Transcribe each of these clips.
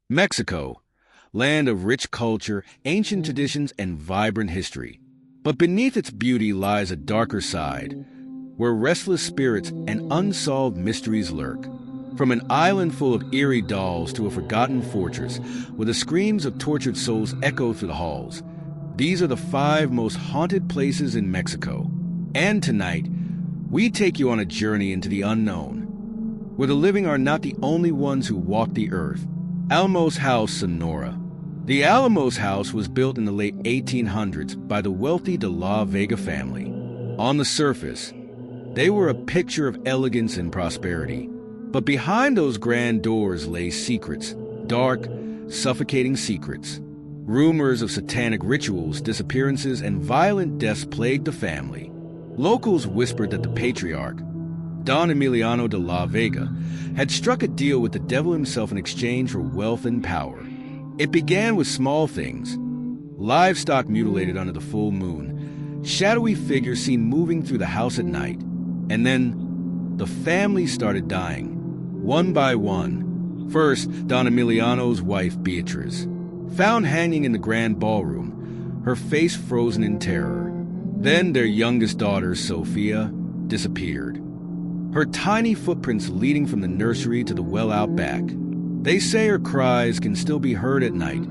Mexico, land of rich culture, ancient traditions, and vibrant history. But beneath its beauty lies a darker side, where restless spirits and unsolved mysteries lurk. From an island full of eerie dolls to a forgotten fortress where the screams of tortured souls echo through the halls, these are the 5 most haunted places in Mexico. And tonight, we take you on a journey into the unknown, where the living are not the only ones who walk the earth. Alamos House, Sonora. The Alamos House was built in the late 1800s by the wealthy de la Vega family. On the surface, they were a picture of elegance and prosperity. But behind those grand doors lay secrets, dark, suffocating secrets. Rumors of satanic rituals, disappearances, and violent deaths plagued the family. Locals whispered that the patriarch, Don Emiliano de la Vega, had struck a deal with the devil himself in exchange for wealth and power. It began with small things: livestock mutilated under the full moon, shadowy figures seen moving through the house at night, and then the family started dying, one by one. First, Don Emiliano's wife, Beatriz, found hanging in the grand ballroom, her face frozen in terror. Then their youngest daughter, Sophia, disappeared, her tiny footprints leading from the nursery to the well out back. They say her cries can still be heard at night,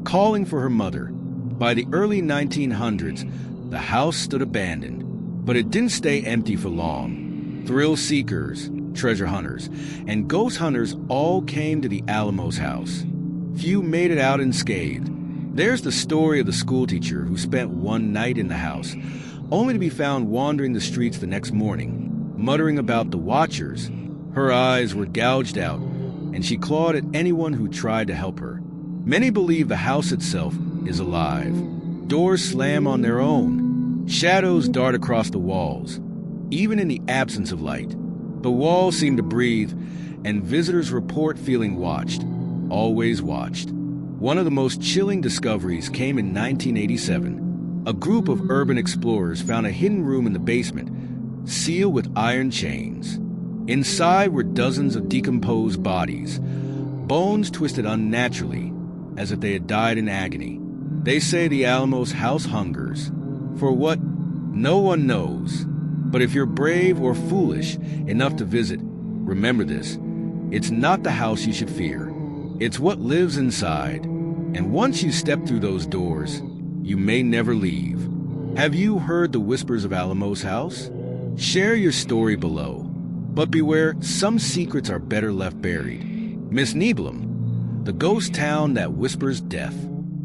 calling for her mother. By the early 1900s, the house stood abandoned, but it didn't stay empty for long. Thrill seekers, treasure hunters, and ghost hunters all came to the Alamos House. Few made it out unscathed. There's the story of the schoolteacher who spent one night in the house, only to be found wandering the streets the next morning, muttering about the watchers. Her eyes were gouged out, and she clawed at anyone who tried to help her. Many believe the house itself is alive. Doors slam on their own. Shadows dart across the walls, even in the absence of light. The walls seem to breathe, and visitors report feeling watched, always watched. One of the most chilling discoveries came in 1987. A group of urban explorers found a hidden room in the basement, sealed with iron chains. Inside were dozens of decomposed bodies, bones twisted unnaturally, as if they had died in agony. They say the Alamos House hungers for what no one knows. But if you're brave or foolish enough to visit, remember this: it's not the house you should fear. It's what lives inside. And once you step through those doors, you may never leave. Have you heard the whispers of Alamos House? Share your story below. But beware, some secrets are better left buried. Misneebulum, the ghost town that whispers death.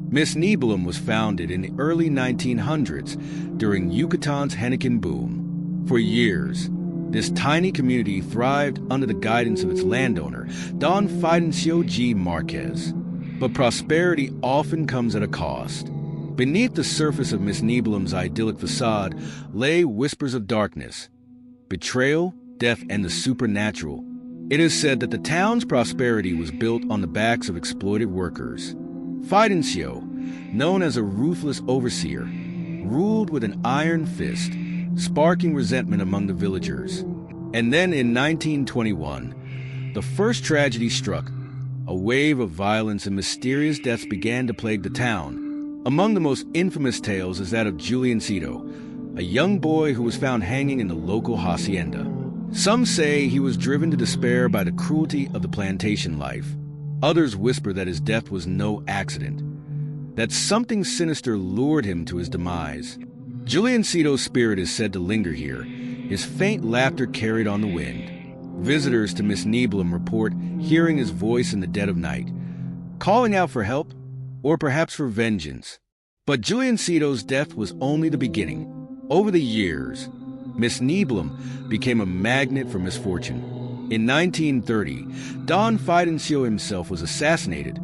Misneebulum was founded in the early 1900s during Yucatan's henequen boom. For years, this tiny community thrived under the guidance of its landowner, Don Fidencio G. Marquez. But prosperity often comes at a cost. Beneath the surface of Misneebulum's idyllic facade lay whispers of darkness, betrayal, death, and the supernatural. It is said that the town's prosperity was built on the backs of exploited workers. Fidencio, known as a ruthless overseer, ruled with an iron fist, sparking resentment among the villagers. And then in 1921, the first tragedy struck. A wave of violence and mysterious deaths began to plague the town. Among the most infamous tales is that of Juliancito, a young boy who was found hanging in the local hacienda. Some say he was driven to despair by the cruelty of the plantation life. Others whisper that his death was no accident, that something sinister lured him to his demise. Juliancito's spirit is said to linger here, his faint laughter carried on the wind. Visitors to Misneebulum report hearing his voice in the dead of night, calling out for help or perhaps for vengeance. But Juliancito's death was only the beginning. Over the years, Misneebulum became a magnet for misfortune. In 1930, Don Fidencio himself was assassinated,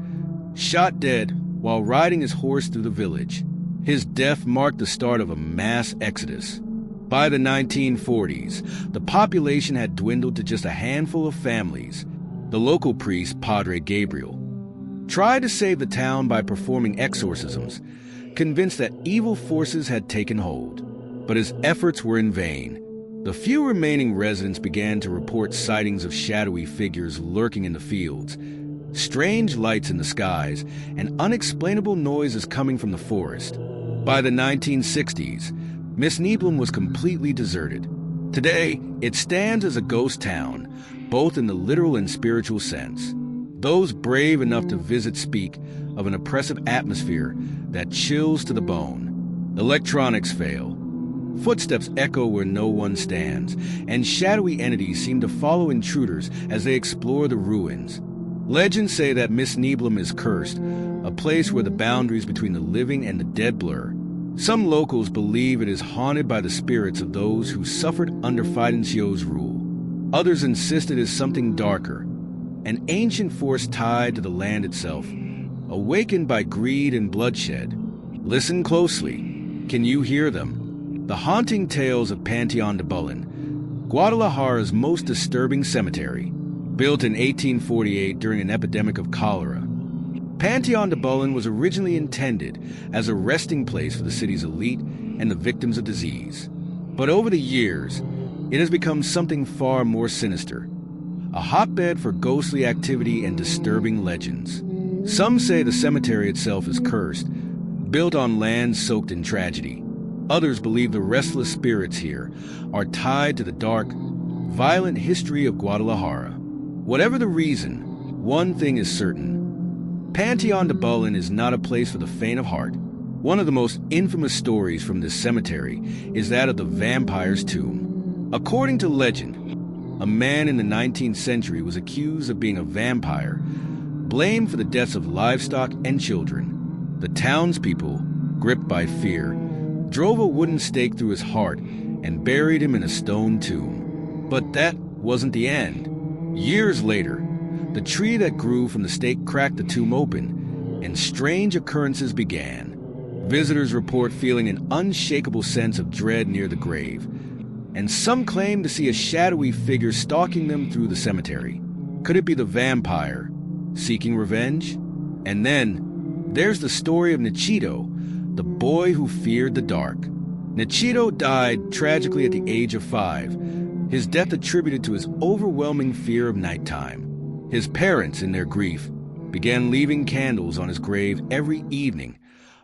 shot dead while riding his horse through the village. His death marked the start of a mass exodus. By the 1940s, the population had dwindled to just a handful of families. The local priest, Padre Gabriel, tried to save the town by performing exorcisms, convinced that evil forces had taken hold. But his efforts were in vain. The few remaining residents began to report sightings of shadowy figures lurking in the fields, strange lights in the skies, and unexplainable noises coming from the forest. By the 1960s, Miss Neblum was completely deserted. Today, it stands as a ghost town, both in the literal and spiritual sense. Those brave enough to visit speak of an oppressive atmosphere that chills to the bone. Electronics fail. Footsteps echo where no one stands, and shadowy entities seem to follow intruders as they explore the ruins. Legends say that Miss Neblum is cursed, a place where the boundaries between the living and the dead blur. Some locals believe it is haunted by the spirits of those who suffered under Fidencio's rule. Others insist it is something darker, an ancient force tied to the land itself, awakened by greed and bloodshed. Listen closely. Can you hear them? The haunting tales of Panteon-de-Bullen, Guadalajara's most disturbing cemetery. Built in 1848 during an epidemic of cholera, Panteon-de-Bullen was originally intended as a resting place for the city's elite and the victims of disease. But over the years, it has become something far more sinister, a hotbed for ghostly activity and disturbing legends. Some say the cemetery itself is cursed, built on land soaked in tragedy. Others believe the restless spirits here are tied to the dark, violent history of Guadalajara. Whatever the reason, one thing is certain. Panteon-de-Bullen is not a place for the faint of heart. One of the most infamous stories from this cemetery is that of the vampire's tomb. According to legend, a man in the 19th century was accused of being a vampire, blamed for the deaths of livestock and children. The townspeople, gripped by fear, drove a wooden stake through his heart and buried him in a stone tomb. But that wasn't the end. Years later, the tree that grew from the stake cracked the tomb open, and strange occurrences began. Visitors report feeling an unshakable sense of dread near the grave, and some claim to see a shadowy figure stalking them through the cemetery. Could it be the vampire, seeking revenge? And then, there's the story of Nachito, the boy who feared the dark. Nachito died tragically at the age of 5, his death attributed to his overwhelming fear of nighttime. His parents, in their grief, began leaving candles on his grave every evening,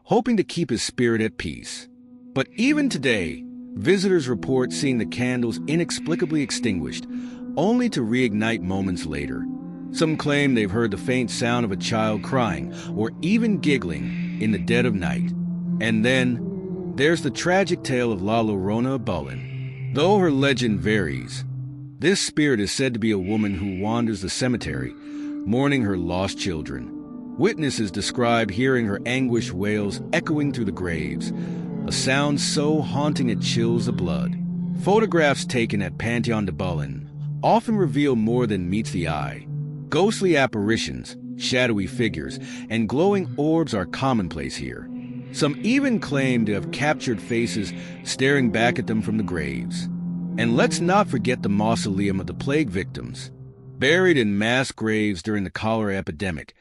hoping to keep his spirit at peace. But even today, visitors report seeing the candles inexplicably extinguished, only to reignite moments later. Some claim they've heard the faint sound of a child crying or even giggling in the dead of night. And then, there's the tragic tale of La Llorona Bullen. Though her legend varies, this spirit is said to be a woman who wanders the cemetery, mourning her lost children. Witnesses describe hearing her anguished wails echoing through the graves, a sound so haunting it chills the blood. Photographs taken at Panteon-de-Bullen often reveal more than meets the eye. Ghostly apparitions, shadowy figures, and glowing orbs are commonplace here. Some even claim to have captured faces staring back at them from the graves. And let's not forget the mausoleum of the plague victims. Buried in mass graves during the cholera epidemic,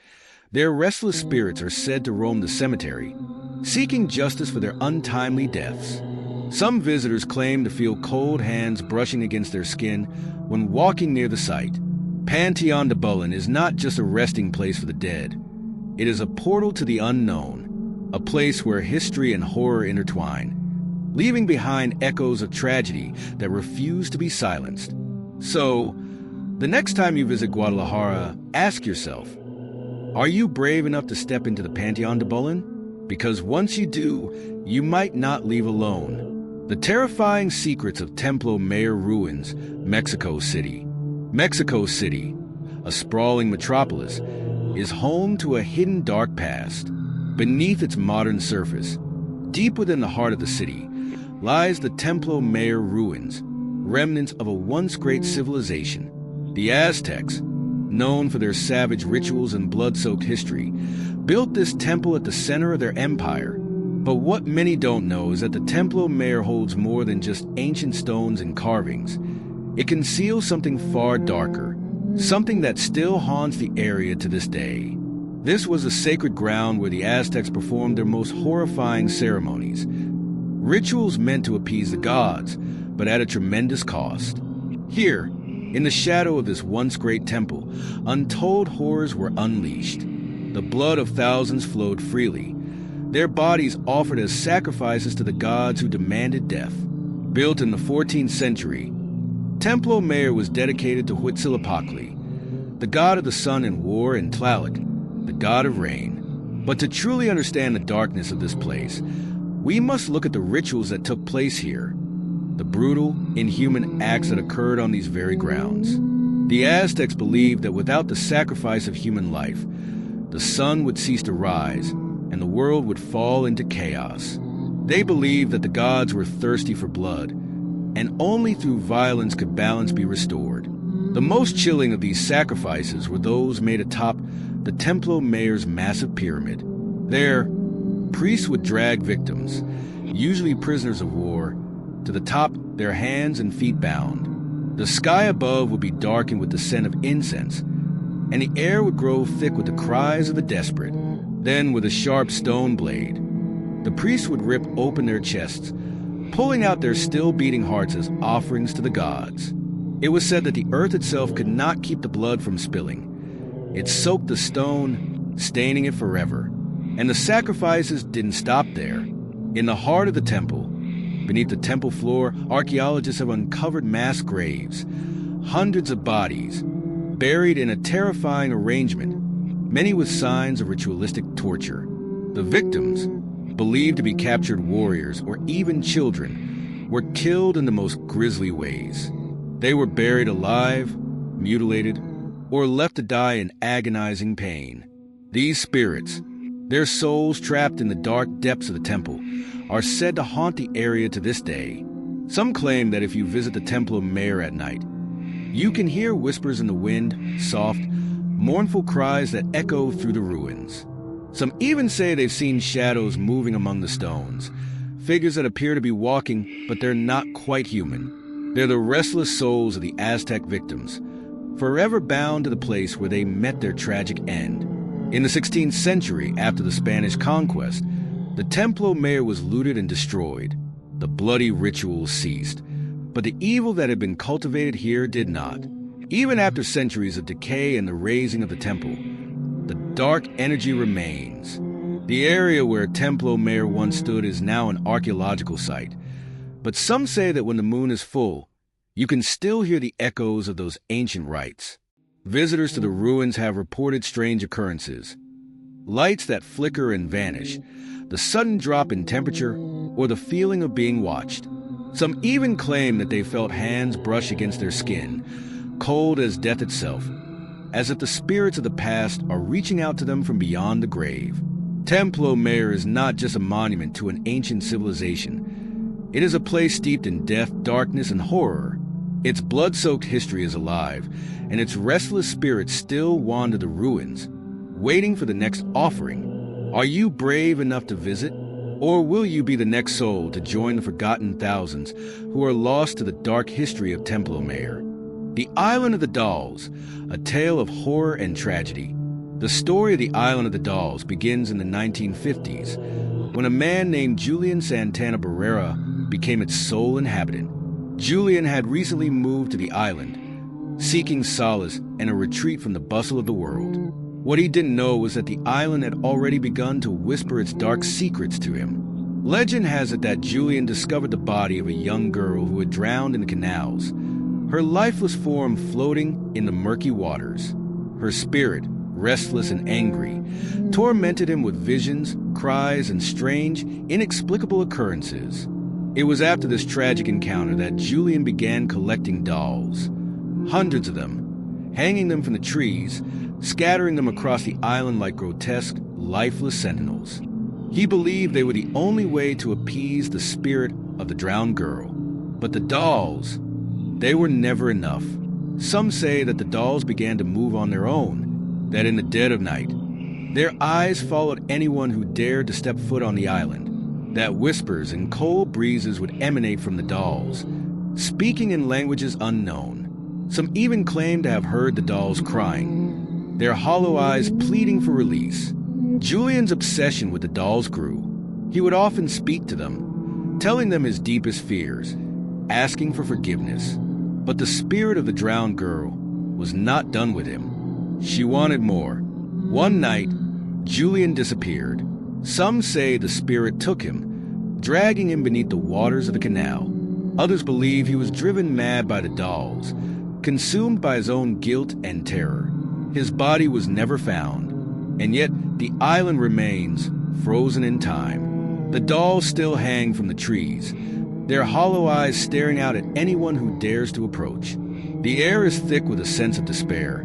their restless spirits are said to roam the cemetery, seeking justice for their untimely deaths. Some visitors claim to feel cold hands brushing against their skin when walking near the site. Panteon-de-Bullen is not just a resting place for the dead. It is a portal to the unknown, a place where history and horror intertwine, leaving behind echoes of tragedy that refuse to be silenced. So, the next time you visit Guadalajara, ask yourself, are you brave enough to step into the Panteon-de-Bullen? Because once you do, you might not leave alone. The terrifying secrets of Templo Mayor ruins, Mexico City. Mexico City, a sprawling metropolis, is home to a hidden dark past. Beneath its modern surface, deep within the heart of the city, lies the Templo Mayor ruins, remnants of a once great civilization. The Aztecs, known for their savage rituals and blood-soaked history, built this temple at the center of their empire. But what many don't know is that the Templo Mayor holds more than just ancient stones and carvings. It conceals something far darker, something that still haunts the area to this day. This was a sacred ground where the Aztecs performed their most horrifying ceremonies. Rituals meant to appease the gods, but at a tremendous cost. Here, In the shadow of this once great temple, untold horrors were unleashed. The blood of thousands flowed freely, their bodies offered as sacrifices to the gods who demanded death. Built in the 14th century, Templo Mayor was dedicated to Huitzilopochtli, the god of the sun and war, and Tlaloc, the god of rain. But to truly understand the darkness of this place, we must look at the rituals that took place here, the brutal, inhuman acts that occurred on these very grounds. The Aztecs believed that without the sacrifice of human life, the sun would cease to rise and the world would fall into chaos. They believed that the gods were thirsty for blood, and only through violence could balance be restored. The most chilling of these sacrifices were those made atop the Templo Mayor's massive pyramid. There, priests would drag victims, usually prisoners of war, to the top, their hands and feet bound. The sky above would be darkened with the scent of incense, and the air would grow thick with the cries of the desperate. Then, with a sharp stone blade, the priests would rip open their chests, pulling out their still-beating hearts as offerings to the gods. It was said that the earth itself could not keep the blood from spilling. It soaked the stone, staining it forever. And the sacrifices didn't stop there. In the heart of the temple, beneath the temple floor, archaeologists have uncovered mass graves, hundreds of bodies, buried in a terrifying arrangement, many with signs of ritualistic torture. The victims, believed to be captured warriors or even children, were killed in the most grisly ways. They were buried alive, mutilated, or left to die in agonizing pain. These spirits, their souls trapped in the dark depths of the temple, are said to haunt the area to this day. Some claim that if you visit the Templo Mayor at night, you can hear whispers in the wind, soft, mournful cries that echo through the ruins. Some even say they've seen shadows moving among the stones, figures that appear to be walking, but they're not quite human. They're the restless souls of the Aztec victims, forever bound to the place where they met their tragic end. In the 16th century, after the Spanish conquest, the Templo Mayor was looted and destroyed. The bloody rituals ceased, but the evil that had been cultivated here did not. Even after centuries of decay and the razing of the temple, the dark energy remains. The area where Templo Mayor once stood is now an archaeological site, but some say that when the moon is full, you can still hear the echoes of those ancient rites. Visitors to the ruins have reported strange occurrences. Lights that flicker and vanish, the sudden drop in temperature, or the feeling of being watched. Some even claim that they felt hands brush against their skin, cold as death itself, as if the spirits of the past are reaching out to them from beyond the grave. Templo Mayor is not just a monument to an ancient civilization. It is a place steeped in death, darkness, and horror. Its blood-soaked history is alive, and its restless spirits still wander the ruins, waiting for the next offering. Are you brave enough to visit? Or will you be the next soul to join the forgotten thousands who are lost to the dark history of Templo Mayor? The Island of the Dolls, a tale of horror and tragedy. The story of the Island of the Dolls begins in the 1950s, when a man named Julian Santana Barrera became its sole inhabitant. Julian had recently moved to the island, seeking solace and a retreat from the bustle of the world. What he didn't know was that the island had already begun to whisper its dark secrets to him. Legend has it that Julian discovered the body of a young girl who had drowned in the canals, her lifeless form floating in the murky waters. Her spirit, restless and angry, tormented him with visions, cries, and strange, inexplicable occurrences. It was after this tragic encounter that Julian began collecting dolls, hundreds of them, hanging them from the trees, scattering them across the island like grotesque, lifeless sentinels. He believed they were the only way to appease the spirit of the drowned girl. But the dolls, they were never enough. Some say that the dolls began to move on their own, that in the dead of night, their eyes followed anyone who dared to step foot on the island, that whispers and cold breezes would emanate from the dolls, speaking in languages unknown. Some even claim to have heard the dolls crying, their hollow eyes pleading for release. Julian's obsession with the dolls grew. He would often speak to them, telling them his deepest fears, asking for forgiveness. But the spirit of the drowned girl was not done with him. She wanted more. One night, Julian disappeared. Some say the spirit took him, dragging him beneath the waters of a canal. Others believe he was driven mad by the dolls, consumed by his own guilt and terror. His body was never found, and yet the island remains frozen in time. The dolls still hang from the trees, their hollow eyes staring out at anyone who dares to approach. The air is thick with a sense of despair,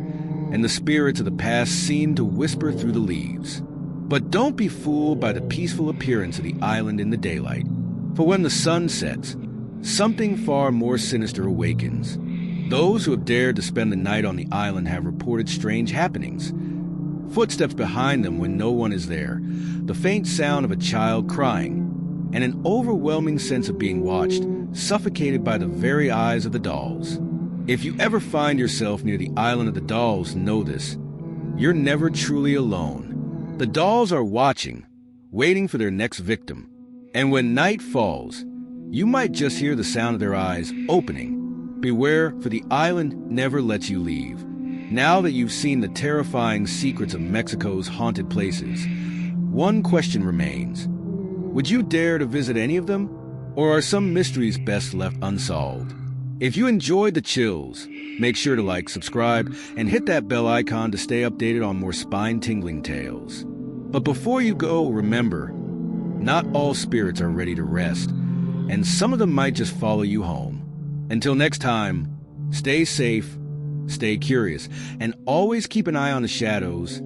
and the spirits of the past seem to whisper through the leaves. But don't be fooled by the peaceful appearance of the island in the daylight, for when the sun sets, something far more sinister awakens. Those who have dared to spend the night on the island have reported strange happenings. Footsteps behind them when no one is there, the faint sound of a child crying, and an overwhelming sense of being watched, suffocated by the very eyes of the dolls. If you ever find yourself near the island of the dolls, know this: you're never truly alone. The dolls are watching, waiting for their next victim. And when night falls, you might just hear the sound of their eyes opening. Beware, for the island never lets you leave. Now that you've seen the terrifying secrets of Mexico's haunted places, one question remains. Would you dare to visit any of them? Or are some mysteries best left unsolved? If you enjoyed the chills, make sure to like, subscribe, and hit that bell icon to stay updated on more spine-tingling tales. But before you go, remember, not all spirits are ready to rest, and some of them might just follow you home. Until next time, stay safe, stay curious, and always keep an eye on the shadows